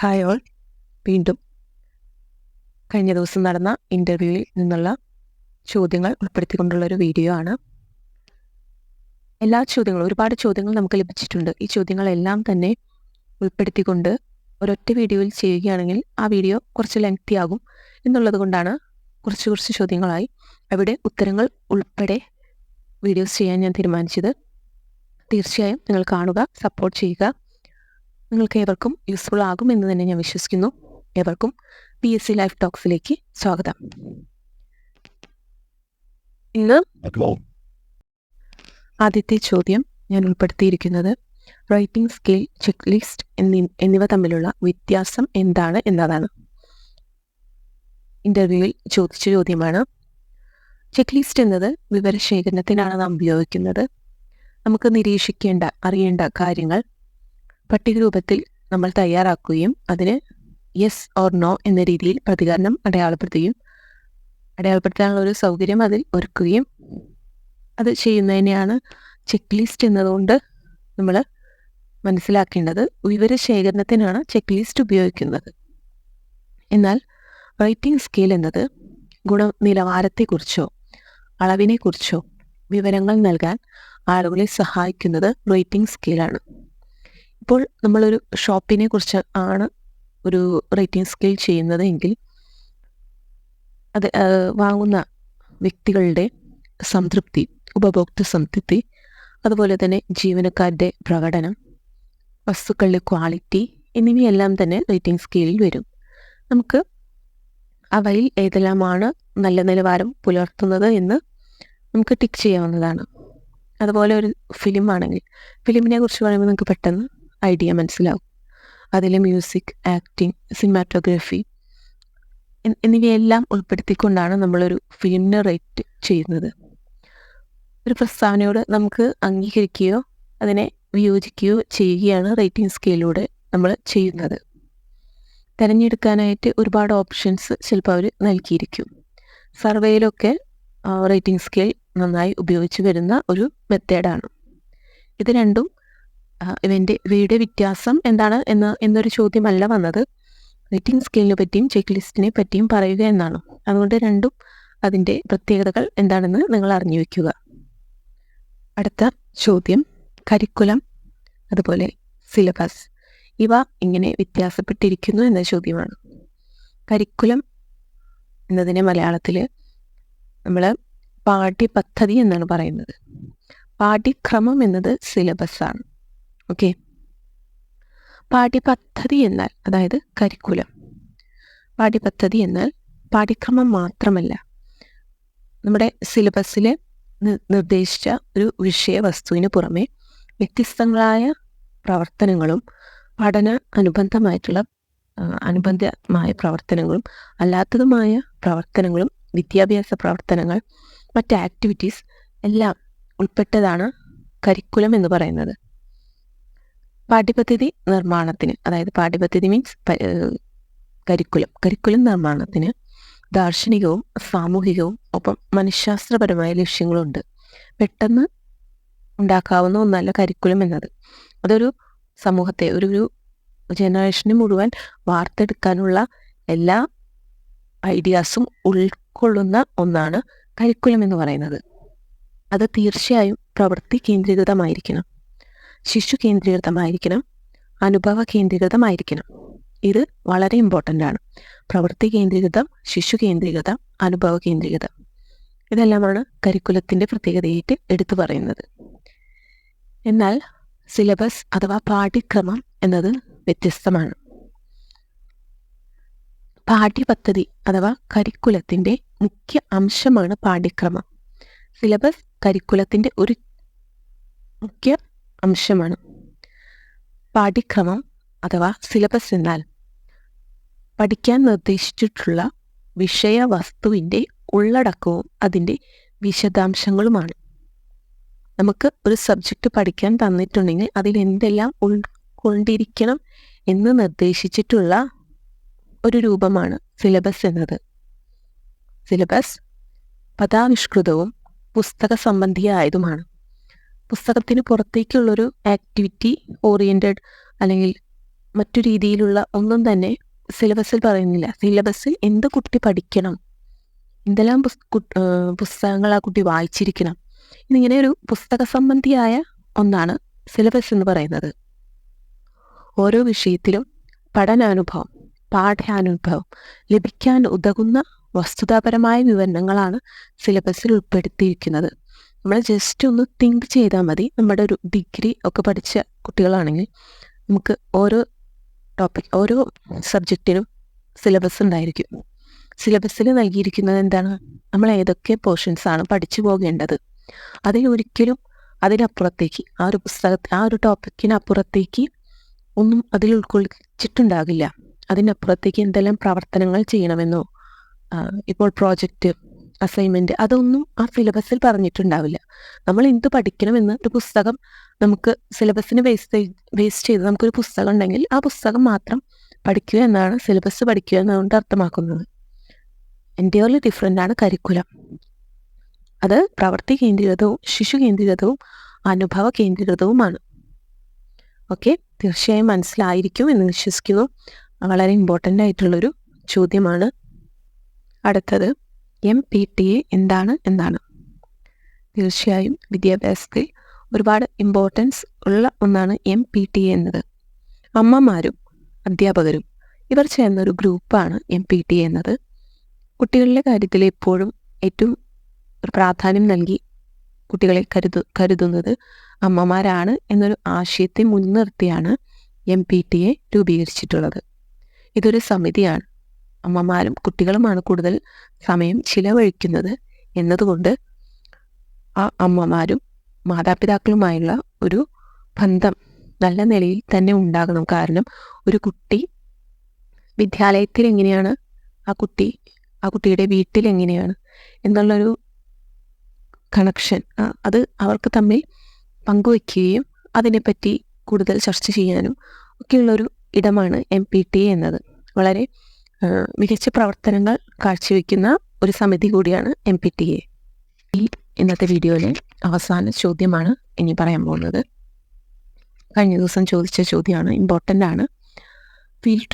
Hi all. വീണ്ടും കഴിഞ്ഞ ദിവസം നടന്ന ഇൻ്റർവ്യൂവിൽ നിന്നുള്ള ചോദ്യങ്ങൾ ഉൾപ്പെടുത്തിക്കൊണ്ടുള്ളൊരു വീഡിയോ ആണ്. എല്ലാ ചോദ്യങ്ങളും ഒരുപാട് ചോദ്യങ്ങൾ നമുക്ക് ലഭിച്ചിട്ടുണ്ട്. ഈ ചോദ്യങ്ങളെല്ലാം തന്നെ ഉൾപ്പെടുത്തിക്കൊണ്ട് ഒരൊറ്റ വീഡിയോയിൽ ചെയ്യുകയാണെങ്കിൽ ആ വീഡിയോ കുറച്ച് ലെങ്തി ആകും എന്നുള്ളത് കൊണ്ടാണ് കുറച്ച് ചോദ്യങ്ങളായി അവിടെ ഉത്തരങ്ങൾ ഉൾപ്പെടെ വീഡിയോസ് ചെയ്യാൻ ഞാൻ തീരുമാനിച്ചത്. തീർച്ചയായും നിങ്ങൾ കാണുക, സപ്പോർട്ട് ചെയ്യുക. നിങ്ങൾക്ക് ഏവർക്കും യൂസ്ഫുൾ ആകും എന്ന് തന്നെ ഞാൻ വിശ്വസിക്കുന്നു. ഏവർക്കും PSC ലൈഫ് ടോക്സിലേക്ക് സ്വാഗതം. ഇന്ന് ആദ്യത്തെ ചോദ്യം ഞാൻ ഉൾപ്പെടുത്തിയിരിക്കുന്നത് റൈറ്റിംഗ് സ്കിൽ, ചെക്ക് ലിസ്റ്റ് എന്നിവ തമ്മിലുള്ള വ്യത്യാസം എന്താണ് എന്നതാണ്. ഇന്റർവ്യൂവിൽ ചോദിച്ച ചോദ്യമാണ്. ചെക്ക് ലിസ്റ്റ് എന്നത് വിവരശേഖരണത്തിനാണ് നാം ഉപയോഗിക്കുന്നത്. നമുക്ക് നിരീക്ഷിക്കേണ്ട, അറിയേണ്ട കാര്യങ്ങൾ പട്ടിക രൂപത്തിൽ നമ്മൾ തയ്യാറാക്കുകയും അതിന് യെസ് ഓർ നോ എന്ന രീതിയിൽ പ്രതികരണം അടയാളപ്പെടുത്താനുള്ള ഒരു സൗകര്യം അതിൽ ഒരുക്കുകയും അത് ചെയ്യുന്നതിനെയാണ് ചെക്ക് ലിസ്റ്റ് എന്നതുകൊണ്ട് നമ്മൾ മനസ്സിലാക്കേണ്ടത്. വിവരശേഖരണത്തിനാണ് ചെക്ക് ലിസ്റ്റ് ഉപയോഗിക്കുന്നത്. എന്നാൽ റൈറ്റിംഗ് സ്കെയിൽ എന്നത് ഗുണനിലവാരത്തെക്കുറിച്ചോ അളവിനെക്കുറിച്ചോ വിവരങ്ങൾ നൽകാൻ ആളുകളെ സഹായിക്കുന്നത് റേറ്റിംഗ് സ്കെയിലാണ്. ഇപ്പോൾ നമ്മളൊരു ഷോപ്പിനെ കുറിച്ച് ആണ് ഒരു റേറ്റിംഗ് സ്കെയിൽ ചെയ്യുന്നത് എങ്കിൽ അത് വാങ്ങുന്ന വ്യക്തികളുടെ സംതൃപ്തി, ഉപഭോക്തൃ സംതൃപ്തി, അതുപോലെ തന്നെ ജീവനക്കാരുടെ പ്രകടനം, വസ്തുക്കളുടെ ക്വാളിറ്റി എന്നിവയെല്ലാം തന്നെ റേറ്റിംഗ് സ്കെയിലിൽ വരും. നമുക്ക് അവയിൽ ഏതെല്ലാമാണ് നല്ല നിലവാരം പുലർത്തുന്നത് എന്ന് നമുക്ക് ടിക്ക് ചെയ്യാവുന്നതാണ്. അതുപോലെ ഒരു ഫിലിം ആണെങ്കിൽ ഫിലിമിനെ കുറിച്ച് പറയുമ്പോൾ നമുക്ക് പെട്ടെന്ന് ഐഡിയ മനസ്സിലാവും. അതിലെ മ്യൂസിക്, ആക്ടിങ്, സിനിമാറ്റോഗ്രഫി എന്നിവയെല്ലാം ഉൾപ്പെടുത്തിക്കൊണ്ടാണ് നമ്മളൊരു ഫിലിമിനെ റേറ്റ് ചെയ്യുന്നത്. ഒരു പ്രസ്താവനയോട് നമുക്ക് അംഗീകരിക്കുകയോ അതിനെ വിയോജിക്കുകയോ ചെയ്യുകയാണ് റേറ്റിംഗ് സ്കെയിലൂടെ നമ്മൾ ചെയ്യുന്നത്. തിരഞ്ഞെടുക്കാനായിട്ട് ഒരുപാട് ഓപ്ഷൻസ് ചിലപ്പോൾ അവർ നൽകിയിരിക്കും. സർവേയിലൊക്കെ റേറ്റിംഗ് സ്കെയിൽ നന്നായി ഉപയോഗിച്ച് വരുന്ന ഒരു മെത്തേഡാണ്. ഇത് രണ്ടും ഇവയുടെ വ്യത്യാസം എന്താണ് എന്നൊരു ചോദ്യമല്ല വന്നത്. റേറ്റിംഗ് സ്കെയിലിനെ പറ്റിയും ചെക്ക് ലിസ്റ്റിനെ പറ്റിയും പറയുക എന്നാണ്. അതുകൊണ്ട് രണ്ടും അതിൻ്റെ പ്രത്യേകതകൾ എന്താണെന്ന് നിങ്ങൾ അറിഞ്ഞു വയ്ക്കുക. അടുത്ത ചോദ്യം കരിക്കുലം, അതുപോലെ സിലബസ്, ഇവ ഇങ്ങനെ വ്യത്യാസപ്പെട്ടിരിക്കുന്നു എന്ന ചോദ്യമാണ്. കരിക്കുലം എന്നതിനെ മലയാളത്തിൽ നമ്മൾ പാഠ്യപദ്ധതി എന്നാണ് പറയുന്നത്. പാഠ്യക്രമം എന്നത് സിലബസാണ്. ഓക്കെ, പാഠ്യപദ്ധതി എന്നാൽ, അതായത് കരിക്കുലം, പാഠ്യപദ്ധതി എന്നാൽ പാഠ്യക്രമം മാത്രമല്ല, നമ്മുടെ സിലബസിൽ നിർദ്ദേശിച്ച ഒരു വിഷയവസ്തുവിന് പുറമെ വ്യത്യസ്തങ്ങളായ പ്രവർത്തനങ്ങളും അനുബന്ധമായ പ്രവർത്തനങ്ങളും അല്ലാത്തതുമായ പ്രവർത്തനങ്ങളും വിദ്യാഭ്യാസ പ്രവർത്തനങ്ങൾ, മറ്റ് ആക്ടിവിറ്റീസ് എല്ലാം ഉൾപ്പെട്ടതാണ് കരിക്കുലം എന്ന് പറയുന്നത്. പാഠ്യപദ്ധതി നിർമ്മാണത്തിന്, അതായത് പാഠ്യപദ്ധതി മീൻസ് കരിക്കുലം നിർമ്മാണത്തിന് ദാർശനികവും സാമൂഹികവും ഒപ്പം മനഃശാസ്ത്രപരമായ ലക്ഷ്യങ്ങളുണ്ട്. പെട്ടെന്ന് ഉണ്ടാക്കാവുന്ന ഒന്നല്ല കരിക്കുലം എന്നത്. അതൊരു സമൂഹത്തെ, ഒരു ജനറേഷനെ മുഴുവൻ വാർത്തെടുക്കാനുള്ള എല്ലാ ഐഡിയാസും ഉൾക്കൊള്ളുന്ന ഒന്നാണ് കരിക്കുലം എന്ന് പറയുന്നത്. അത് തീർച്ചയായും പ്രവൃത്തി കേന്ദ്രീകൃതമായിരിക്കണം, ശിശു കേന്ദ്രീകൃതമായിരിക്കണം, അനുഭവ കേന്ദ്രീകൃതമായിരിക്കണം. ഇത് വളരെ ഇമ്പോർട്ടൻ്റ് ആണ്. പ്രവൃത്തി കേന്ദ്രീകൃതം, ശിശു കേന്ദ്രീകൃതം, അനുഭവ കേന്ദ്രീകൃതം, ഇതെല്ലാമാണ് കരിക്കുലത്തിൻ്റെ പ്രത്യേകതയായിട്ട് എടുത്തു പറയുന്നത്. എന്നാൽ സിലബസ് അഥവാ പാഠ്യക്രമം എന്നത് വ്യത്യസ്തമാണ്. പാഠ്യപദ്ധതി അഥവാ കരിക്കുലത്തിൻ്റെ മുഖ്യ അംശമാണ് പാഠ്യക്രമം. സിലബസ് കരിക്കുലത്തിൻ്റെ ഒരു മുഖ്യ അംശമാണ്. പാഠ്യക്രമം അഥവാ സിലബസ് എന്നാൽ പഠിക്കാൻ നിർദ്ദേശിച്ചിട്ടുള്ള വിഷയവസ്തുവിൻ്റെ ഉള്ളടക്കവും അതിൻ്റെ വിശദാംശങ്ങളുമാണ്. നമുക്ക് ഒരു സബ്ജക്റ്റ് പഠിക്കാൻ തന്നിട്ടുണ്ടെങ്കിൽ അതിൽ എന്തെല്ലാം ഉൾക്കൊണ്ടിരിക്കണം എന്ന് നിർദ്ദേശിച്ചിട്ടുള്ള ഒരു രൂപമാണ് സിലബസ് എന്നത്. സിലബസ് പദാവിഷ്കൃതവും പുസ്തക സംബന്ധിയായതുമാണ്. പുസ്തകത്തിന് പുറത്തേക്കുള്ളൊരു ആക്ടിവിറ്റി ഓറിയൻറ്റഡ് അല്ലെങ്കിൽ മറ്റു രീതിയിലുള്ള ഒന്നും തന്നെ സിലബസിൽ പറയുന്നില്ല. സിലബസിൽ എന്ത് കുട്ടി പഠിക്കണം, എന്തെല്ലാം പുസ്തകങ്ങൾ ആ കുട്ടി വായിച്ചിരിക്കണം, എന്നിങ്ങനെ ഒരു പുസ്തക സംബന്ധിയായ ഒന്നാണ് സിലബസ് എന്ന് പറയുന്നത്. ഓരോ വിഷയത്തിലും പഠനാനുഭവം, പാഠ്യാനുഭവം ലഭിക്കാൻ ഉതകുന്ന വസ്തുതാപരമായ വിവരണങ്ങളാണ് സിലബസിൽ ഉൾപ്പെടുത്തിയിരിക്കുന്നത്. നമ്മൾ ജസ്റ്റ് ഒന്ന് തിങ്ക് ചെയ്താൽ മതി. നമ്മുടെ ഒരു ഡിഗ്രി ഒക്കെ പഠിച്ച കുട്ടികളാണെങ്കിൽ നമുക്ക് ഓരോ സബ്ജക്റ്റിനും സിലബസ് ഉണ്ടായിരിക്കും. സിലബസിൽ നൽകിയിരിക്കുന്നത് എന്താണ്, നമ്മൾ ഏതൊക്കെ പോർഷൻസാണ് പഠിച്ചു പോകേണ്ടത്, അതിലൊരിക്കലും അതിനപ്പുറത്തേക്ക് ആ ഒരു ടോപ്പിക്കിനപ്പുറത്തേക്ക് ഒന്നും അതിൽ ഉൾക്കൊള്ളിച്ചിട്ടുണ്ടാകില്ല. അതിനപ്പുറത്തേക്ക് എന്തെല്ലാം പ്രവർത്തനങ്ങൾ ചെയ്യണമെന്നോ ഇപ്പോൾ പ്രോജക്റ്റ്, അസൈൻമെൻറ്റ്, അതൊന്നും ആ സിലബസിൽ പറഞ്ഞിട്ടുണ്ടാവില്ല. നമ്മൾ എന്ത് പഠിക്കണമെന്ന് ഒരു പുസ്തകം നമുക്ക് സിലബസിന് ബേസ് ചെയ്ത് നമുക്കൊരു പുസ്തകം ഉണ്ടെങ്കിൽ ആ പുസ്തകം മാത്രം പഠിക്കുക എന്നാണ് സിലബസ് പഠിക്കുക എന്നുകൊണ്ട് അർത്ഥമാക്കുന്നത്. എൻറ്റയർലി ഡിഫറെൻ്റ് ആണ് കരിക്കുലം. അത് പ്രവൃത്തി കേന്ദ്രീകൃതവും ശിശു കേന്ദ്രീകൃതവും അനുഭവ കേന്ദ്രീകൃതവുമാണ്. ഓക്കെ, തീർച്ചയായും മനസ്സിലായിരിക്കും എന്ന് വിശ്വസിക്കുന്നു. വളരെ ഇമ്പോർട്ടൻ്റ് ആയിട്ടുള്ളൊരു ചോദ്യമാണ്. അടുത്തത് MPTA എന്താണ് എന്നാണ്. തീർച്ചയായും വിദ്യാഭ്യാസത്തിൽ ഒരുപാട് ഇമ്പോർട്ടൻസ് ഉള്ള ഒന്നാണ് MPTA എന്നത്. അമ്മമാരും അധ്യാപകരും ഇവർ ചേർന്നൊരു ഗ്രൂപ്പാണ് MPTA എന്നത്. കുട്ടികളുടെ കാര്യത്തിൽ എപ്പോഴും ഏറ്റവും പ്രാധാന്യം നൽകി കുട്ടികളെ കരുതുന്നത് അമ്മമാരാണ് എന്നൊരു ആശയത്തെ മുൻനിർത്തിയാണ് MPTA രൂപീകരിച്ചിട്ടുള്ളത്. ഇതൊരു സമിതിയാണ്. അമ്മമാരും കുട്ടികളുമാണ് കൂടുതൽ സമയം ചിലവഴിക്കുന്നത് എന്നതുകൊണ്ട് ആ അമ്മമാരും മാതാപിതാക്കളുമായുള്ള ഒരു ബന്ധം നല്ല നിലയിൽ തന്നെ ഉണ്ടാകണം. കാരണം ഒരു കുട്ടി വിദ്യാലയത്തിൽ എങ്ങനെയാണ്, ആ കുട്ടിയുടെ വീട്ടിൽ എങ്ങനെയാണ് എന്നുള്ളൊരു കണക്ഷൻ അത് അവർക്ക് തമ്മിൽ പങ്കുവയ്ക്കുകയും അതിനെപ്പറ്റി കൂടുതൽ ചർച്ച ചെയ്യാനും ഒക്കെയുള്ളൊരു ഇടമാണ് MPTA എന്നത്. വളരെ മികച്ച പ്രവർത്തനങ്ങൾ കാഴ്ചവെക്കുന്ന ഒരു സമിതി കൂടിയാണ് MPTA. ഈ ഇന്നത്തെ വീഡിയോയിലെ അവസാന ചോദ്യമാണ് ഇനി പറയാൻ പോകുന്നത്. കഴിഞ്ഞ ദിവസം ചോദിച്ച ചോദ്യമാണ്, ഇമ്പോർട്ടൻ്റ് ആണ്. ഫീൽഡ്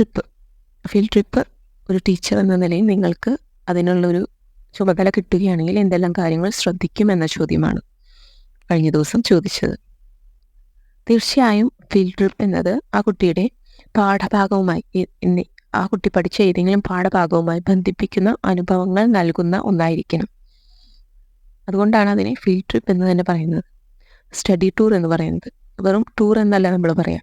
ട്രിപ്പ് ഒരു ടീച്ചർ എന്ന നിലയിൽ നിങ്ങൾക്ക് അതിനുള്ളൊരു ചുമതല കിട്ടുകയാണെങ്കിൽ എന്തെല്ലാം കാര്യങ്ങൾ ശ്രദ്ധിക്കുമെന്ന ചോദ്യമാണ് കഴിഞ്ഞ ദിവസം ചോദിച്ചത്. തീർച്ചയായും ഫീൽഡ് ട്രിപ്പ് എന്നത് ആ കുട്ടിയുടെ പാഠഭാഗവുമായി ആ കുട്ടി പഠിച്ച ഏതെങ്കിലും പാഠഭാഗവുമായി ബന്ധിപ്പിക്കുന്ന അനുഭവങ്ങൾ നൽകുന്ന ഒന്നായിരിക്കണം. അതുകൊണ്ടാണ് അതിനെ ഫീൽഡ് ട്രിപ്പ് എന്ന് തന്നെ പറയുന്നത്. സ്റ്റഡി ടൂർ എന്ന് പറയുന്നത് വെറും ടൂർ എന്നല്ല നമ്മൾ പറയാം.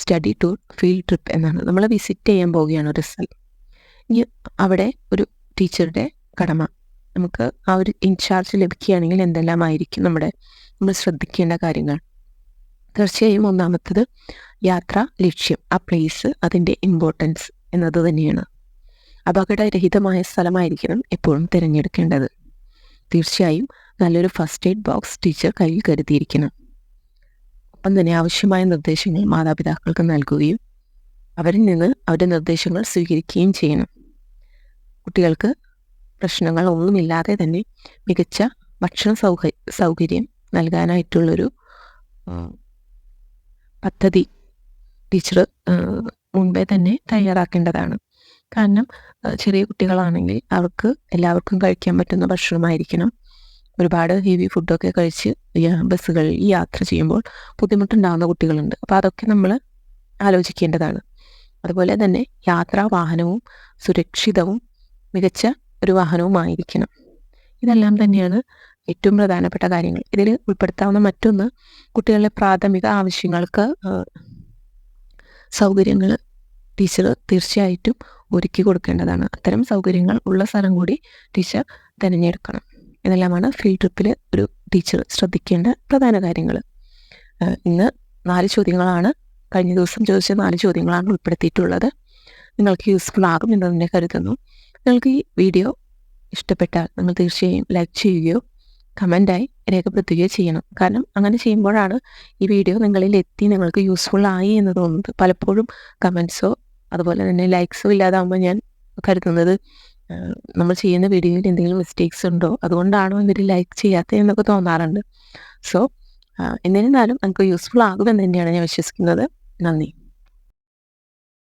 സ്റ്റഡി ടൂർ, ഫീൽഡ് ട്രിപ്പ് എന്നാണ്. നമ്മൾ വിസിറ്റ് ചെയ്യാൻ പോവുകയാണ് ഒരു സ്ഥലം. ഇനി അവിടെ ഒരു ടീച്ചറുടെ കടമ, നമുക്ക് ആ ഒരു ഇൻചാർജ് ലഭിക്കുകയാണെങ്കിൽ എന്തെല്ലാമായിരിക്കും നമ്മൾ ശ്രദ്ധിക്കേണ്ട കാര്യങ്ങൾ. തീർച്ചയായും ഒന്നാമത്തത് യാത്ര ലക്ഷ്യം, ആ പ്ലേസ്, അതിൻ്റെ ഇമ്പോർട്ടൻസ് എന്നത് തന്നെയാണ്. അപകടരഹിതമായ സ്ഥലമായിരിക്കണം എപ്പോഴും തിരഞ്ഞെടുക്കേണ്ടത്. തീർച്ചയായും നല്ലൊരു ഫസ്റ്റ് എയ്ഡ് ബോക്സ് ടീച്ചർ കയ്യിൽ കരുതിയിരിക്കണം. ഒപ്പം തന്നെ ആവശ്യമായ നിർദ്ദേശങ്ങൾ മാതാപിതാക്കൾക്ക് നൽകുകയും അവരിൽ നിന്ന് അവരുടെ നിർദ്ദേശങ്ങൾ സ്വീകരിക്കുകയും ചെയ്യണം. കുട്ടികൾക്ക് പ്രശ്നങ്ങൾ ഒന്നുമില്ലാതെ തന്നെ മികച്ച ഭക്ഷണ സൗകര്യം നൽകാനായിട്ടുള്ളൊരു പദ്ധതി ടീച്ചർ മുൻപേ തന്നെ തയ്യാറാക്കേണ്ടതാണ്. കാരണം ചെറിയ കുട്ടികളാണെങ്കിൽ എല്ലാവർക്കും കഴിക്കാൻ പറ്റുന്ന ഭക്ഷണമായിരിക്കണം. ഒരുപാട് ഹെവി ഫുഡൊക്കെ കഴിച്ച് ബസ്സുകളിൽ യാത്ര ചെയ്യുമ്പോൾ ബുദ്ധിമുട്ടുണ്ടാകുന്ന കുട്ടികളുണ്ട്. അപ്പോൾ അതൊക്കെ നമ്മൾ ആലോചിക്കേണ്ടതാണ്. അതുപോലെ തന്നെ യാത്രാ വാഹനവും സുരക്ഷിതവും മികച്ച ഒരു വാഹനവുമായിരിക്കണം. ഇതെല്ലാം തന്നെയാണ് ഏറ്റവും പ്രധാനപ്പെട്ട കാര്യങ്ങൾ. ഇതിൽ ഉൾപ്പെടുത്താവുന്ന മറ്റൊന്ന്, കുട്ടികളുടെ പ്രാഥമിക ആവശ്യങ്ങൾക്ക് സൗകര്യങ്ങൾ ടീച്ചർ തീർച്ചയായിട്ടും ഒരുക്കി കൊടുക്കേണ്ടതാണ്. അത്തരം സൗകര്യങ്ങൾ ഉള്ള സ്ഥലം കൂടി ടീച്ചർ തിരഞ്ഞെടുക്കണം. ഇതെല്ലാമാണ് ഫീൽഡ് ട്രിപ്പിൽ ഒരു ടീച്ചർ ശ്രദ്ധിക്കേണ്ട പ്രധാന കാര്യങ്ങൾ. ഇന്ന് 4 ചോദ്യങ്ങളാണ്, കഴിഞ്ഞ ദിവസം ചോദിച്ച 4 ചോദ്യങ്ങളാണ് ഉൾപ്പെടുത്തിയിട്ടുള്ളത്. നിങ്ങൾക്ക് യൂസ്ഫുൾ ആകും എന്ന് തന്നെ കരുതുന്നു. നിങ്ങൾക്ക് ഈ വീഡിയോ ഇഷ്ടപ്പെട്ടാൽ നിങ്ങൾ തീർച്ചയായും ലൈക്ക് ചെയ്യുകയോ കമൻറ്റായി രേഖപ്പെടുത്തുകയോ ചെയ്യണം. കാരണം അങ്ങനെ ചെയ്യുമ്പോഴാണ് ഈ വീഡിയോ നിങ്ങളിൽ എത്തി നിങ്ങൾക്ക് യൂസ്ഫുൾ ആയി എന്ന് തോന്നുന്നത്. പലപ്പോഴും കമൻസോ അതുപോലെ തന്നെ ലൈക്സോ ഇല്ലാതാകുമ്പോൾ ഞാൻ കരുതുന്നത് നമ്മൾ ചെയ്യുന്ന വീഡിയോയിൽ എന്തെങ്കിലും മിസ്റ്റേക്സ് ഉണ്ടോ, അതുകൊണ്ടാണോ ഇവർ ലൈക്ക് ചെയ്യാത്തത് എന്നൊക്കെ തോന്നാറുണ്ട്. സോ എന്നിരുന്നാലും നമുക്ക് യൂസ്ഫുൾ ആകുമെന്ന് തന്നെയാണ് ഞാൻ വിശ്വസിക്കുന്നത്. നന്ദി.